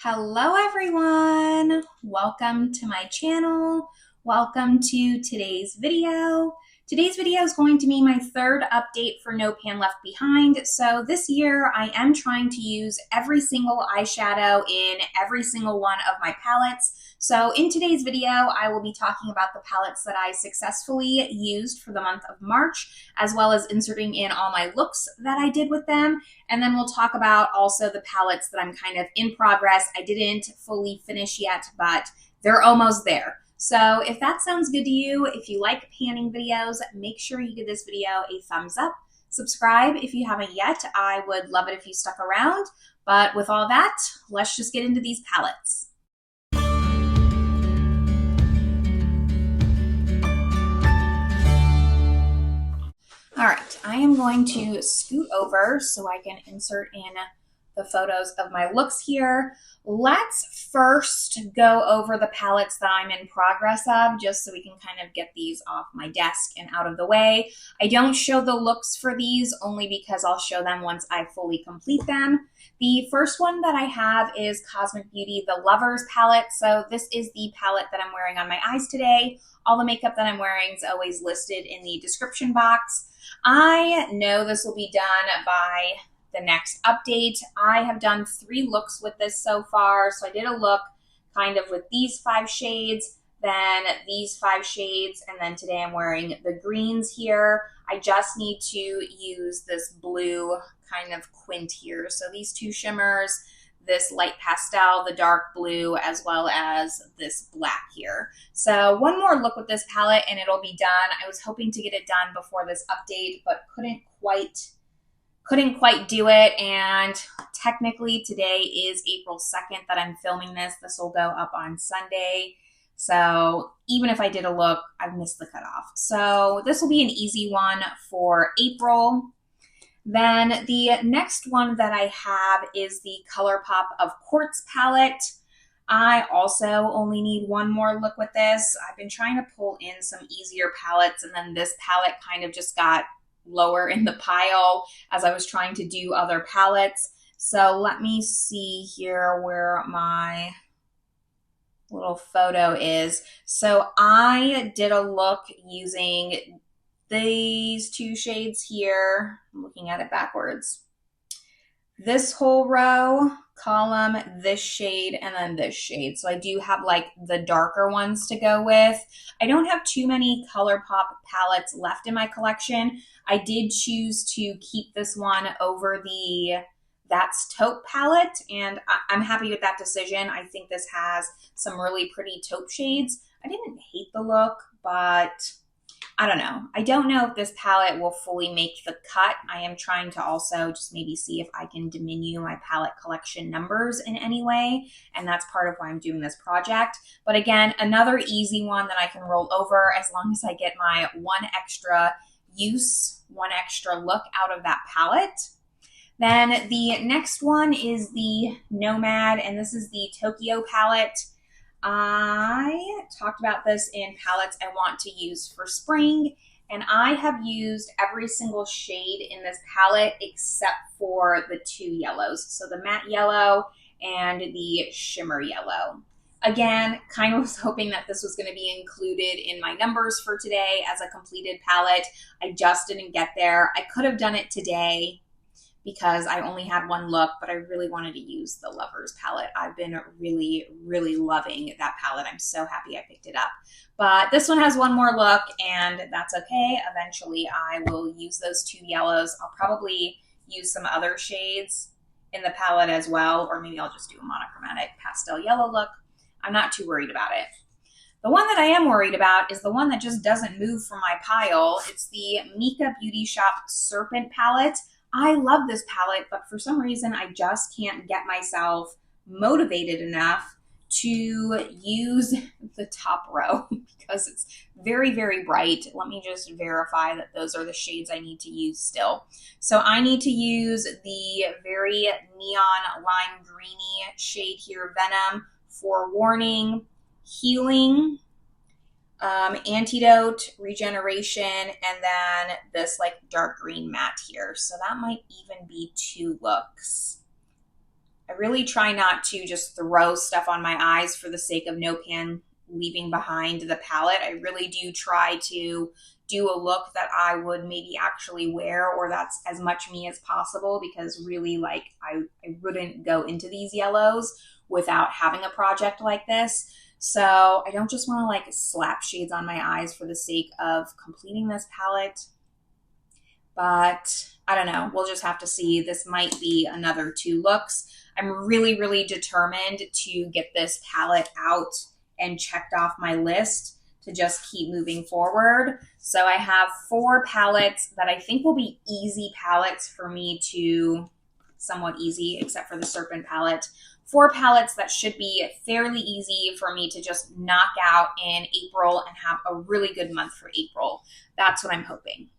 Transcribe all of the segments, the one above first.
Hello everyone! Welcome to my channel. Welcome to today's video. Today's video is going to be my third update for No Pan Left Behind. So this year I am trying to use every single eyeshadow in every single one of my palettes. So in today's video, I will be talking about the palettes that I successfully used for the month of March, as well as inserting in all my looks that I did with them. And then we'll talk about also the palettes that I'm kind of in progress. I didn't fully finish yet, but they're almost there. So if that sounds good to you, if you like panning videos, make sure you give this video a thumbs up. Subscribe if you haven't yet. I would love it if you stuck around. But with all that, let's just get into these palettes. All right, I am going to scoot over so I can insert in the photos of my looks here. Let's first go over the palettes that I'm in progress of, just so we can kind of get these off my desk and out of the way. I don't show the looks for these only because I'll show them once I fully complete them. The first one that I have is Cosmic Beauty, the Lovers palette. So this is the palette that I'm wearing on my eyes today. All the makeup that I'm wearing is always listed in the description box. I know this will be done by the next update. I have done 3 looks with this so far. So I did a look kind of with these 5 shades, then these 5 shades, and then today I'm wearing the greens here. I just need to use this blue kind of quint here. So these 2 shimmers, this light pastel, the dark blue, as well as this black here. So one more look with this palette and it'll be done. I was hoping to get it done before this update, but couldn't quite do it. And technically today is April 2nd that I'm filming this. This will go up on Sunday. So even if I did a look, I've missed the cutoff. So this will be an easy one for April. Then the next one that I have is the Colourpop of Quartz palette. I also only need one more look with this. I've been trying to pull in some easier palettes, and then this palette kind of just got lower in the pile as I was trying to do other palettes. So let me see here where my little photo is. So I did a look using these 2 shades here. I'm looking at it backwards. This whole row, column, this shade, and then this shade. So I do have like the darker ones to go with. I don't have too many Colourpop palettes left in my collection. I did choose to keep this one over the That's Taupe palette, and I'm happy with that decision. I think this has some really pretty taupe shades. I didn't hate the look, but I don't know. I don't know if this palette will fully make the cut. I am trying to also just maybe see if I can diminish my palette collection numbers in any way, and that's part of why I'm doing this project. But again, another easy one that I can roll over as long as I get my one extra look out of that palette. Then the next one is the Nomad, and this is the Toyko palette. I talked about this in palettes I want to use for spring, and I have used every single shade in this palette except for the 2 yellows. So the matte yellow and the shimmer yellow. Again, kind of was hoping that this was going to be included in my numbers for today as a completed palette. I just didn't get there. I could have done it today because I only had one look, but I really wanted to use the Lovers palette. I've been really, really loving that palette. I'm so happy I picked it up. But this one has one more look, and that's okay. Eventually, I will use those 2 yellows. I'll probably use some other shades in the palette as well, or maybe I'll just do a monochromatic pastel yellow look. I'm not too worried about it. The one that I am worried about is the one that just doesn't move from my pile. It's the Micka Beauty Shop Serpent palette. I love this palette, but for some reason, I just can't get myself motivated enough to use the top row because it's very, very bright. Let me just verify that those are the shades I need to use still. So I need to use the very neon lime greeny shade here, Venom, for Warning, Healing, Antidote, Regeneration, and then this like dark green matte here. So that might even be 2 looks. I really try not to just throw stuff on my eyes for the sake of no pan leaving behind the palette. I really do try to do a look that I would maybe actually wear, or that's as much me as possible, because really, like, I wouldn't go into these yellows without having a project like this. So I don't just want to like slap shades on my eyes for the sake of completing this palette. But I don't know, we'll just have to see. This might be another 2 looks. I'm really, really determined to get this palette out and checked off my list to just keep moving forward. So I have 4 palettes that I think will be easy palettes for me to, somewhat easy except for the Serpent palette. 4 palettes that should be fairly easy for me to just knock out in April and have a really good month for April. That's what I'm hoping.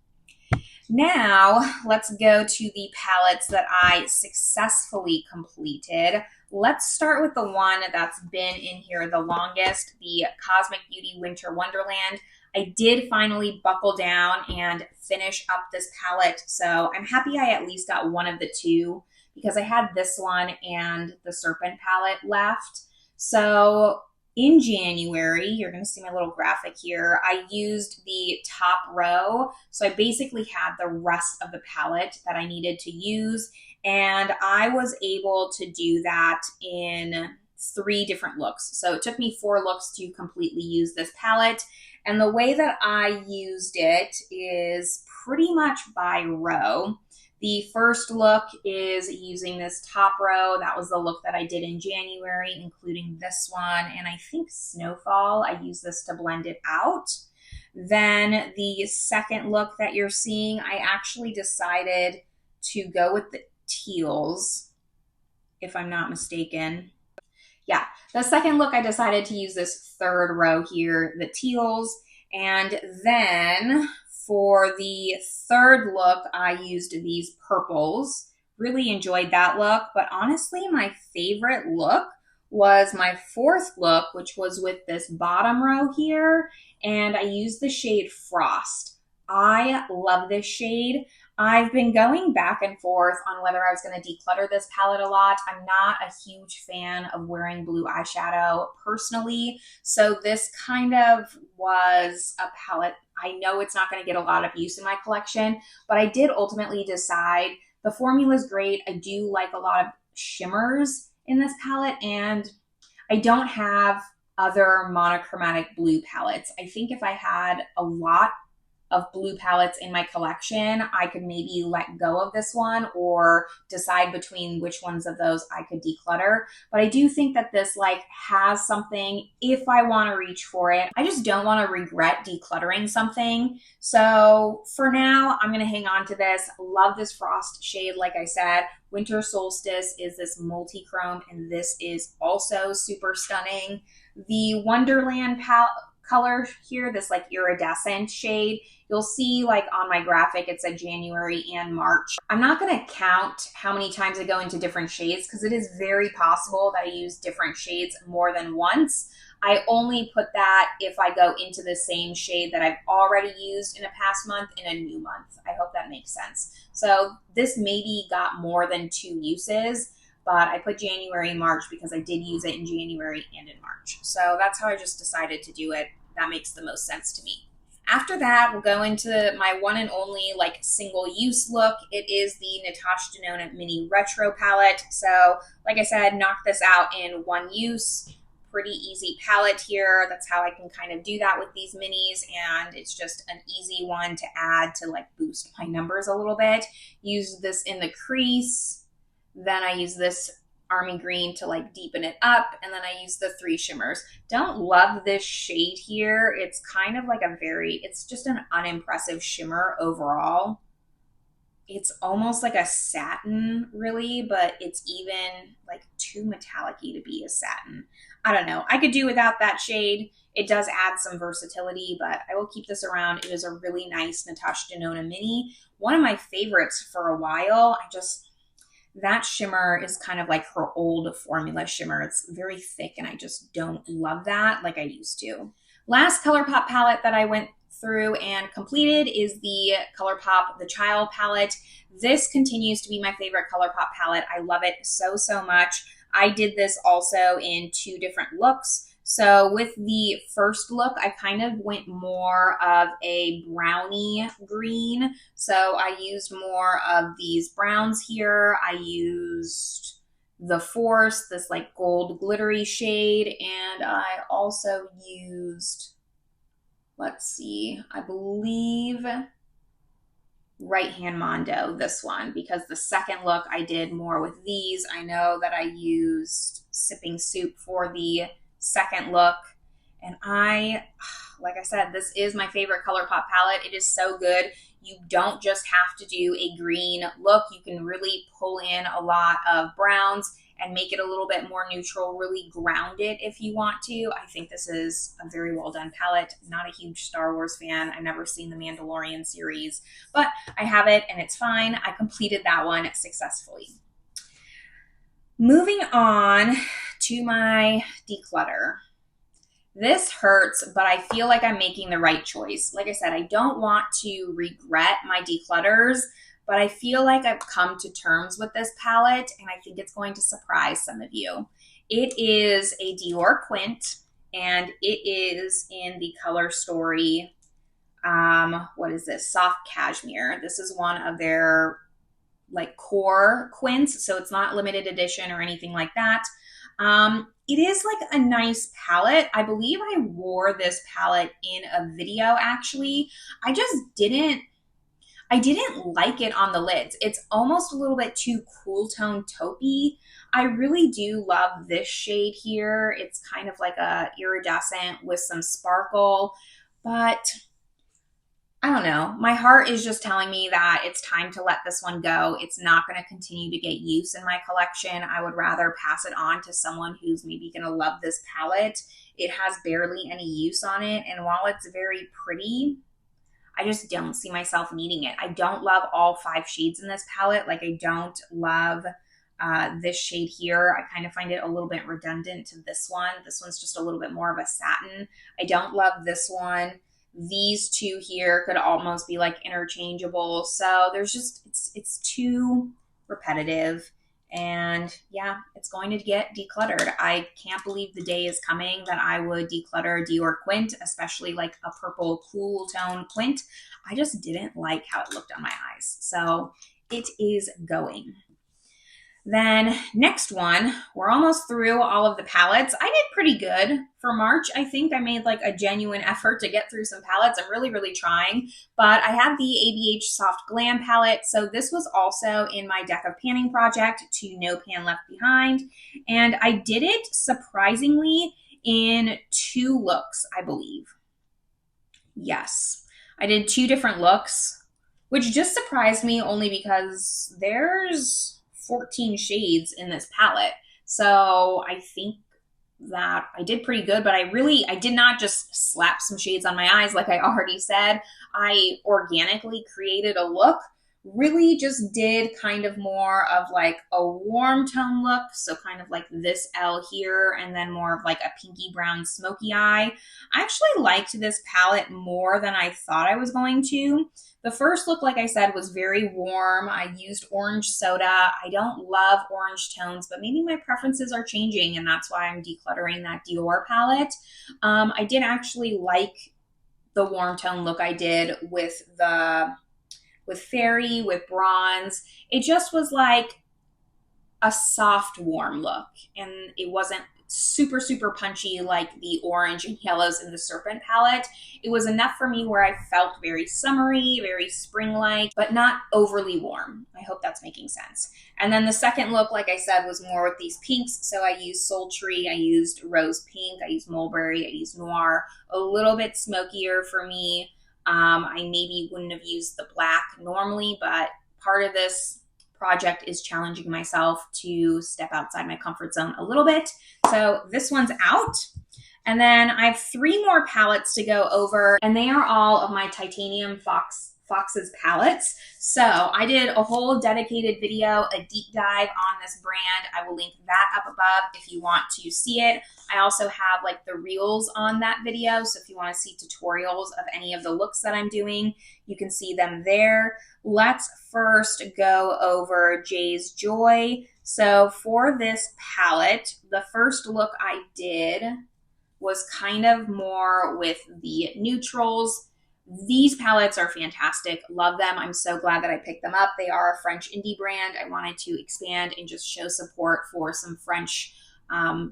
Now, let's go to the palettes that I successfully completed. Let's start with the one that's been in here the longest, the Cosmic Beauty Winter Wonderland. I did finally buckle down and finish up this palette, so I'm happy I at least got one of the 2, because I had this one and the Serpent palette left. So in January, you're going to see my little graphic here, I used the top row. So I basically had the rest of the palette that I needed to use, and I was able to do that in 3 different looks. So it took me 4 looks to completely use this palette. And the way that I used it is pretty much by row. The first look is using this top row. That was the look that I did in January, including this one, and I think Snowfall. I used this to blend it out. Then the second look that you're seeing, I actually decided to go with the teals, if I'm not mistaken. Yeah, the second look, I decided to use this 3rd row here, the teals, and then for the 3rd look, I used these purples. Really enjoyed that look, but honestly, my favorite look was my 4th look, which was with this bottom row here, and I used the shade Frost. I love this shade. I've been going back and forth on whether I was going to declutter this palette a lot. I'm not a huge fan of wearing blue eyeshadow personally, so this kind of was a palette. I know it's not going to get a lot of use in my collection, but I did ultimately decide the formula is great. I do like a lot of shimmers in this palette, and I don't have other monochromatic blue palettes. I think if I had a lot of blue palettes in my collection, I could maybe let go of this one or decide between which ones of those I could declutter. But I do think that this like has something if I want to reach for it. I just don't want to regret decluttering something. So for now, I'm going to hang on to this. Love this Frost shade. Like I said, Winter Solstice is this multi-chrome, and this is also super stunning. The Wonderland color here, this like iridescent shade, you'll see like on my graphic it said January and March. I'm not going to count how many times I go into different shades, because it is very possible that I use different shades more than once. I only put that if I go into the same shade that I've already used in a past month in a new month. I hope that makes sense. So this maybe got more than 2 uses, but I put January and March because I did use it in January and in March. So that's how I just decided to do it. That makes the most sense to me. After that, we'll go into my one and only like single use look. It is the Natasha Denona Mini Retro Palette. So like I said, knock this out in 1 use. Pretty easy palette here. That's how I can kind of do that with these minis, and it's just an easy one to add to like boost my numbers a little bit. Use this in the crease. Then I use this army green to like deepen it up, and then I use the 3 shimmers. Don't love this shade here. It's kind of like it's just an unimpressive shimmer overall. It's almost like a satin really, but it's even like too metallic-y to be a satin. I don't know. I could do without that shade. It does add some versatility, but I will keep this around. It is a really nice Natasha Denona mini. One of my favorites for a while. That shimmer is kind of like her old formula shimmer. It's very thick, and I just don't love that like I used to. Last Colourpop palette that I went through and completed is the Colourpop The Child palette. This continues to be my favorite Colourpop palette. I love it so, so much. I did this also in 2 different looks. So with the first look, I kind of went more of a brownie green. So I used more of these browns here. I used the Force, this like gold glittery shade, and I also used, let's see, I believe Right Hand Mondo, this one, because the second look I did more with these. I know that I used Sipping Soup for the second look, and like I said, this is my favorite Colourpop palette. It is so good. You don't just have to do a green look. You can really pull in a lot of browns and make it a little bit more neutral, really ground it if you want to. I think this is a very well done palette. Not a huge Star Wars fan. I've never seen the Mandalorian series, but I have it and it's fine. I completed that one successfully. Moving on to my declutter. This hurts, but I feel like I'm making the right choice. Like I said, I don't want to regret my declutters, but I feel like I've come to terms with this palette, and I think it's going to surprise some of you. It is a Dior Quint, and it is in the color story, what is this? Soft Cashmere. This is one of their like core quints, so it's not limited edition or anything like that. It is like a nice palette. I believe I wore this palette in a video actually. I didn't like it on the lids. It's almost a little bit too cool tone taupey. I really do love this shade here. It's kind of like a iridescent with some sparkle, but I don't know. My heart is just telling me that it's time to let this one go. It's not going to continue to get use in my collection. I would rather pass it on to someone who's maybe going to love this palette. It has barely any use on it, and while it's very pretty, I just don't see myself needing it. I don't love all 5 shades in this palette. Like, I don't love this shade here. I kind of find it a little bit redundant to this one. This one's just a little bit more of a satin. I don't love this one. These 2 here could almost be like interchangeable. So there's just, it's too repetitive. And yeah, it's going to get decluttered. I can't believe the day is coming that I would declutter Dior Quint, especially like a purple cool tone Quint. I just didn't like how it looked on my eyes. So it is going. Then next one, we're almost through all of the palettes. I did pretty good for March. I think I made like a genuine effort to get through some palettes. I'm really, really trying, but I have the ABH Soft Glam palette. So this was also in my deck of panning project to No Pan Left Behind. And I did it surprisingly in 2 looks, I believe. Yes, I did 2 different looks, which just surprised me only because there's 14 shades in this palette. So I think that I did pretty good, but I did not just slap some shades on my eyes like I already said. I organically created a look, really just did kind of more of like a warm tone look. So kind of like this L here, and then more of like a pinky brown smoky eye. I actually liked this palette more than I thought I was going to. The first look, like I said, was very warm. I used orange soda. I don't love orange tones, but maybe my preferences are changing, and that's why I'm decluttering that Dior palette. I did actually like the warm tone look I did with Fairy, with Bronze. It just was like a soft, warm look, and it wasn't super, super punchy like the orange and yellows in the Serpent palette. It was enough for me where I felt very summery, very spring-like, but not overly warm. I hope that's making sense. And then the second look, like I said, was more with these pinks. So I used Sultry, I used Rose Pink, I used Mulberry, I used Noir, a little bit smokier for me. I maybe wouldn't have used the black normally, but part of this project is challenging myself to step outside my comfort zone a little bit. So this one's out. And then I have 3 more palettes to go over, and they are all of my Titanium Fox's palettes. So I did a whole dedicated video, a deep dive on this brand. I will link that up above if you want to see it. I also have like the reels on that video. So if you want to see tutorials of any of the looks that I'm doing, you can see them there. Let's first go over Jay's Joy. So for this palette, the first look I did was kind of more with the neutrals. These palettes are fantastic. Love them. I'm so glad that I picked them up. They are a French indie brand. I wanted to expand and just show support for some French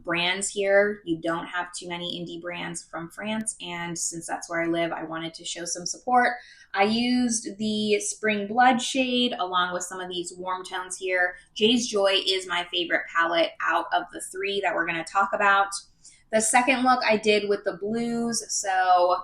brands here. You don't have too many indie brands from France, and since that's where I live, I wanted to show some support. I used the Spring Blood shade along with some of these warm tones here. Jay's Joy is my favorite palette out of the three that we're going to talk about. The second look I did with the blues, so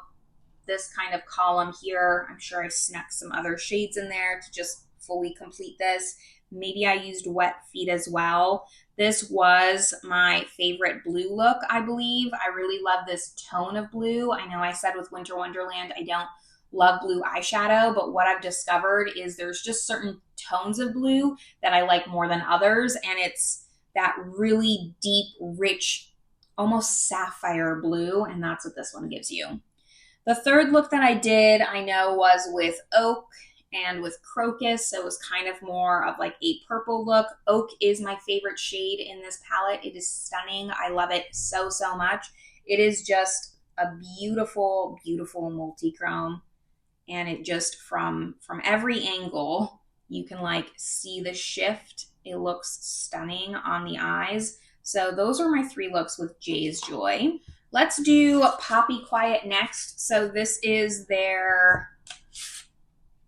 this kind of column here, I'm sure I snuck some other shades in there to just fully complete this. Maybe I used Wet Feet as well. This was my favorite blue look, I believe. I really love this tone of blue. I know I said with Winter Wonderland I don't love blue eyeshadow, but what I've discovered is there's just certain tones of blue that I like more than others, and it's that really deep, rich, almost sapphire blue, and that's what this one gives you. The third look that I did, I know, was with Oak and with Crocus, so it was kind of more of like a purple look. Oak is my favorite shade in this palette. It is stunning. I love it so, so much. It is just a beautiful, beautiful multi-chrome, and it just from every angle, you can like see the shift. It looks stunning on the eyes. So those are my three looks with Jay's Joy. Let's do Poppy Quiet next. So this is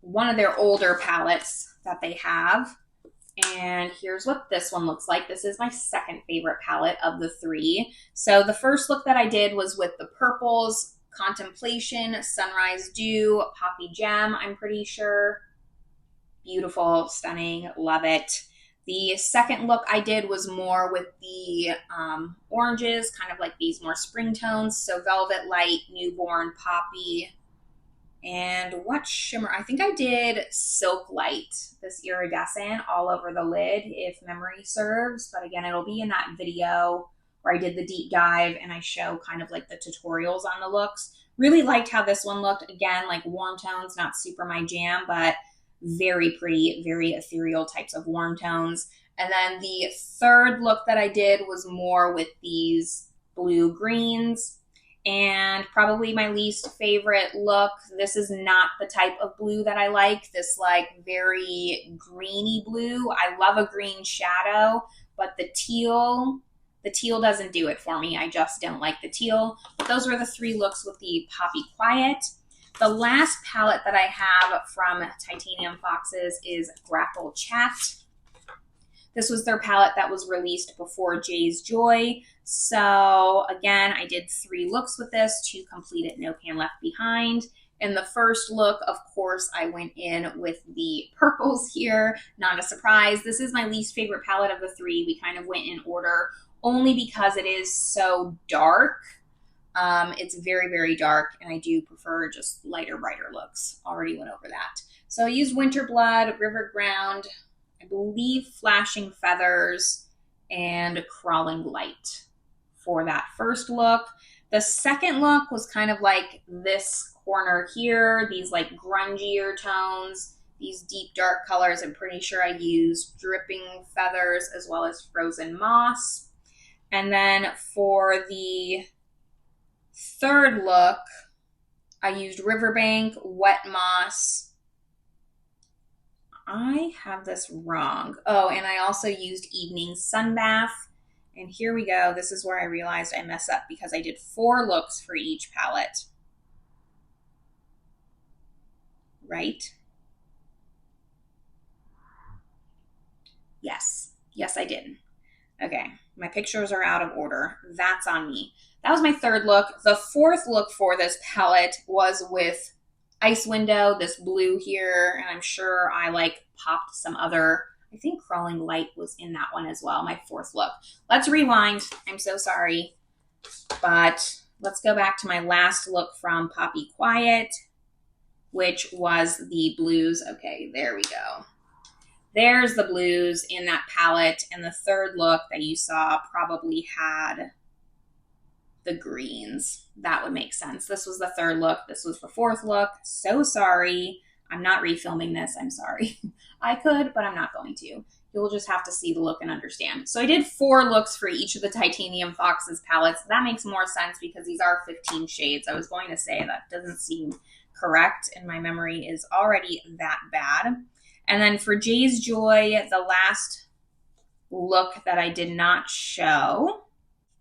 one of their older palettes that they have. And here's what this one looks like. This is my second favorite palette of the three. So the first look that I did was with the purples, Contemplation, Sunrise Dew, Poppy Gem, I'm pretty sure. Beautiful, stunning, love it. The second look I did was more with the oranges, kind of like these more spring tones. So Velvet Light, Newborn, Poppy, and what shimmer? I think I did Silk Light, this iridescent all over the lid, if memory serves. But again, it'll be in that video where I did the deep dive and I show kind of like the tutorials on the looks. Really liked how this one looked. Again, like warm tones, not super my jam, but very pretty, very ethereal types of warm tones. And then the third look that I did was more with these blue greens, and probably my least favorite look. This is not the type of blue that I like, this like very greeny blue. I love a green shadow, but the teal doesn't do it for me. I just don't like the teal. But those were the three looks with the Poppy Quiet. The last palette that I have from Titanium Foxes is Grackle Chat. This was their palette that was released before Jay's Joy. So again, I did three looks with this to complete it, No Pan Left Behind. In the first look, of course, I went in with the purples here. Not a surprise. This is my least favorite palette of the three. We kind of went in order only because it is so dark. It's very, very dark, and I do prefer just lighter, brighter looks. Already went over that. So I used Winter Blood, River Ground, I believe Flashing Feathers, and Crawling Light for that first look. The second look was kind of like this corner here, these like grungier tones, these deep dark colors. I'm pretty sure I used Dripping Feathers as well as Frozen Moss. And then for the third look, I used Riverbank, Wet Moss. I have this wrong. Oh, and I also used Evening Sunbath. And here we go. This is where I realized I messed up because I did 4 looks for each palette. Right? Yes. Yes, I did. Okay. My pictures are out of order. That's on me. That was my third look. The fourth look for this palette was with Ice Window, this blue here, and I'm sure I like popped some other, I think Crawling Light was in that one as well, my fourth look. Let's rewind. I'm so sorry. But let's go back to my last look from Poppy Quiet. which was the blues. Okay, there we go. There's the blues in that palette. And the third look that you saw probably had the greens. That would make sense. This was the third look. This was the fourth look. So sorry. I'm not refilming this. I'm sorry. I could, but I'm not going to. You'll just have to see the look and understand. So I did 4 looks for each of the Titanium Foxes palettes. That makes more sense because these are 15 shades. I was going to say that doesn't seem correct, and my memory is already that bad. And then for Jay's Joy, the last look that I did not show,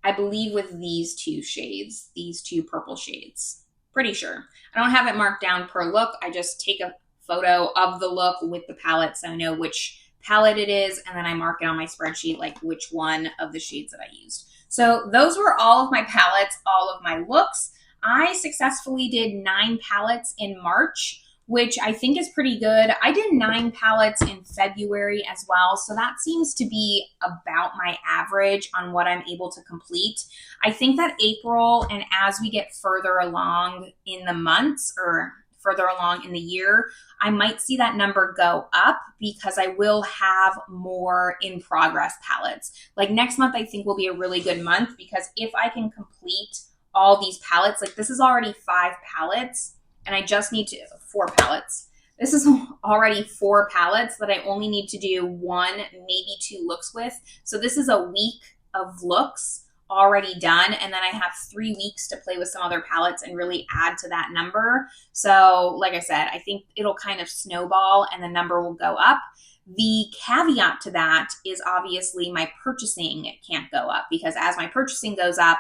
I believe with these 2 shades, these 2 purple shades. Pretty sure. I don't have it marked down per look. I just take a photo of the look with the palette so I know which palette it is, and then I mark it on my spreadsheet like which one of the shades that I used. So those were all of my palettes, all of my looks. I successfully did 9 palettes in March, which I think is pretty good. I did 9 palettes in February as well, so that seems to be about my average on what I'm able to complete. I think that April, and as we get further along in the months or further along in the year, I might see that number go up because I will have more in progress palettes. Like next month, I think will be a really good month because if I can complete all these palettes, like this is already 5 palettes, and I just need to 4 palettes. This is already 4 palettes that I only need to do 1, maybe 2 looks with. So this is a week of looks already done. And then I have 3 weeks to play with some other palettes and really add to that number. So like I said, I think it'll kind of snowball and the number will go up. The caveat to that is obviously my purchasing can't go up because as my purchasing goes up,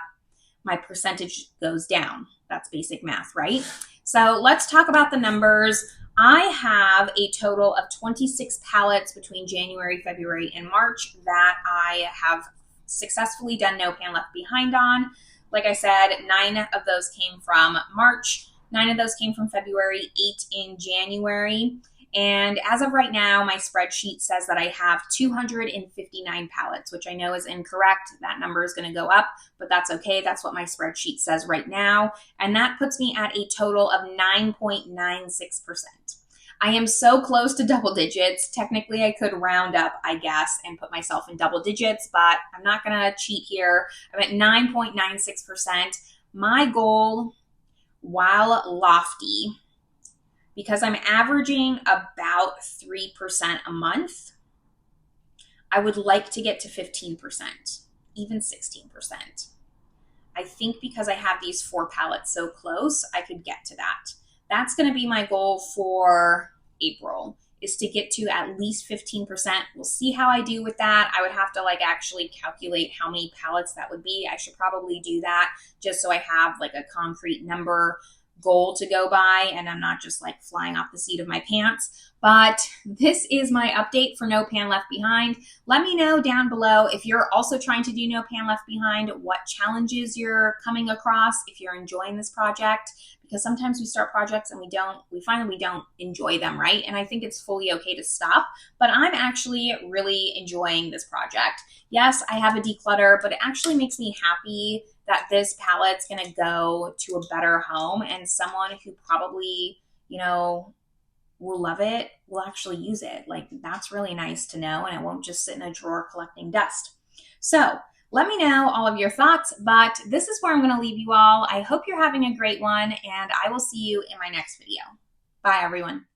my percentage goes down. That's basic math, right? So let's talk about the numbers. I have a total of 26 palettes between January, February, and March that I have successfully done No Pan Left Behind on. Like I said, 9 of those came from March, 9 of those came from February, 8 in January. And as of right now, my spreadsheet says that I have 259 palettes, which I know is incorrect. That number is going to go up, but that's okay. That's what my spreadsheet says right now. And that puts me at a total of 9.96%. I am so close to double digits. Technically, I could round up, I guess, and put myself in double digits, but I'm not going to cheat here. I'm at 9.96%. My goal, while lofty, because I'm averaging about 3% a month, I would like to get to 15%, even 16%. I think because I have these 4 palettes so close, I could get to that. That's going to be my goal for April, is to get to at least 15%. We'll see how I do with that. I would have to actually calculate how many palettes that would be. I should probably do that just so I have a concrete number goal to go by and I'm not just flying off the seat of my pants. But this is my update for No Pan Left Behind. Let me know down below if you're also trying to do No Pan Left Behind, what challenges you're coming across, if you're enjoying this project, because sometimes we start projects and we find we don't enjoy them, right? And I think it's fully okay to stop, but I'm actually really enjoying this project. Yes, I have a declutter, but it actually makes me happy that this palette's gonna go to a better home and someone who probably, will love it, will actually use it. That's really nice to know, and it won't just sit in a drawer collecting dust. So let me know all of your thoughts, but this is where I'm gonna leave you all. I hope you're having a great one, and I will see you in my next video. Bye, everyone.